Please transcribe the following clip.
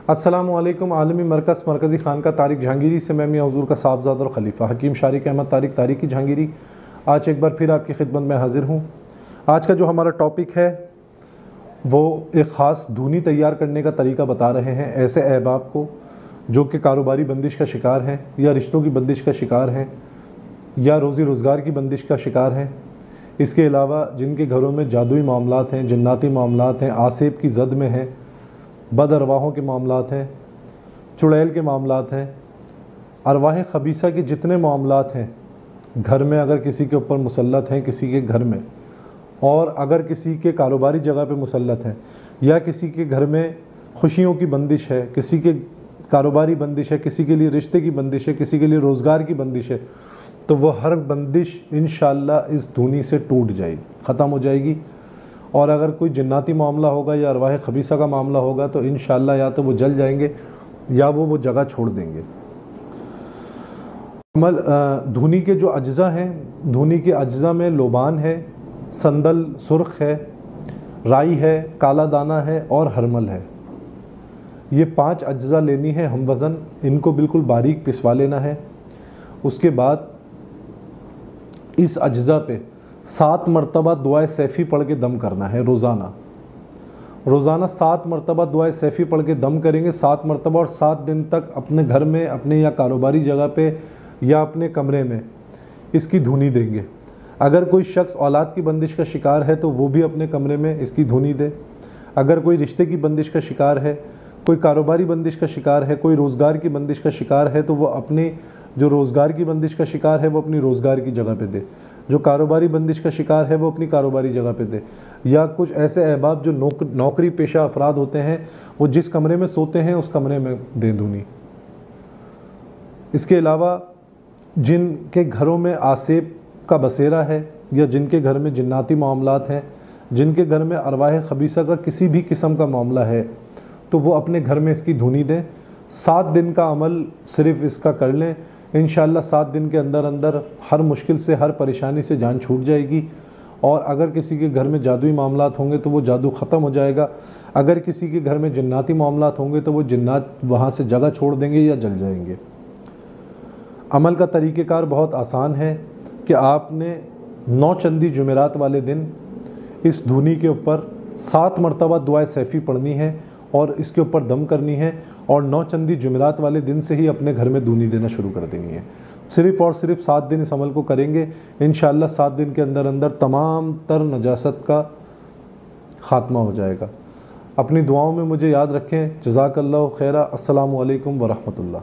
अस्सलामुअलैकुम। आलमी मरकज़ मरकज़ी खानका तारिक जहांगीरी से मैं मियां हुज़ूर का साहबज़ादा और ख़लीफ़ा हकीम शारिक अहमद तारिक तारिकी जहांगीरी आज एक बार फिर आपकी खिदमत में हाज़िर हूँ। आज का जो हमारा टॉपिक है वो एक ख़ास धुनी तैयार करने का तरीका बता रहे हैं ऐसे अहबाब को जो कि कारोबारी बंदिश का शिकार हैं या रिश्तों की बंदिश का शिकार हैं या रोज़ी रोज़गार की बंदिश का शिकार हैं। इसके अलावा जिनके घरों में जादुई मामलात हैं, जन्नाती मामलात हैं, आसेब की ज़द में हैं, बद अरवाहों के मामलात हैं, चुड़ैल के मामलात हैं, अरवाह खबीसा के जितने मामलात हैं घर में, अगर किसी के ऊपर मुसल्लत हैं किसी के घर में, और अगर किसी के कारोबारी जगह पे मुसल्लत हैं या किसी के घर में खुशियों की बंदिश है, किसी के कारोबारी बंदिश है, किसी के लिए रिश्ते की बंदिश है, किसी के लिए रोज़गार की बंदिश है, तो वह हर बंदिश इंशाअल्लाह इस धुनी से टूट जाएगी, ख़त्म हो जाएगी। और अगर कोई जन्नाती मामला होगा या अरवाह खबीसा का मामला होगा तो इंशाअल्लाह या तो वो जल जाएंगे या वो जगह छोड़ देंगे। धुनी के जो अज्जा हैं, धुनी के अज्जा में लोबान है, संदल सुर्ख है, राई है, काला दाना है और हरमल है। ये 5 अज्जा लेनी है हम वज़न, इनको बिल्कुल बारीक पिसवा लेना है। उसके बाद इस अज्जा पे 7 मरतबा दुआए सैफ़ी पढ़ के दम करना है। रोज़ाना 7 मरतबा दुआए सैफ़ी पढ़ के दम करेंगे, 7 मरतबा, और 7 दिन तक अपने घर में, अपने या कारोबारी जगह पे या अपने कमरे में इसकी धुनी देंगे। अगर कोई शख्स औलाद की बंदिश का शिकार है तो वो भी अपने कमरे में इसकी धुनी दे। अगर कोई रिश्ते की बंदिश का शिकार है, कोई कारोबारी बंदिश का शिकार है, कोई रोज़गार की बंदिश का शिकार है तो वो अपनी जो रोज़गार की बंदिश का शिकार है वो अपनी रोज़गार की जगह पे दे। जो कारोबारी बंदिश का शिकार है वो अपनी कारोबारी जगह पे दे। या कुछ ऐसे अहबाब जो नौकरी पेशा अफराद होते हैं वो जिस कमरे में सोते हैं उस कमरे में दें धुनी। इसके अलावा जिनके घरों में आसेब का बसेरा है या जिनके घर में जन्नाती मामलात हैं, जिनके घर में अरवाह खबीसा का किसी भी किस्म का मामला है तो वो अपने घर में इसकी धुनी दें। 7 दिन का अमल सिर्फ़ इसका कर लें, इंशाअल्लाह 7 दिन के अंदर अंदर हर मुश्किल से, हर परेशानी से जान छूट जाएगी। और अगर किसी के घर में जादुई मामलात होंगे तो वो जादू ख़त्म हो जाएगा। अगर किसी के घर में जन्नाती मामलात होंगे तो वो जन्नात वहाँ से जगह छोड़ देंगे या जल जाएंगे। अमल का तरीक़ेकार बहुत आसान है कि आपने 9 चंदी जुमेरात वाले दिन इस धुनी के ऊपर 7 मरतबा दुआए सैफ़ी पढ़नी है और इसके ऊपर दम करनी है, और 9 चंदी जुमेरात वाले दिन से ही अपने घर में धुनी देना शुरू कर देनी है। सिर्फ़ और सिर्फ 7 दिन इस अमल को करेंगे, इंशाअल्लाह 7 दिन के अंदर अंदर तमाम तर नजासत का ख़ात्मा हो जाएगा। अपनी दुआओं में मुझे याद रखें। जज़ाकल्लाहु खैरा। अस्सलामु अलैकुम व रहमतुल्लाह।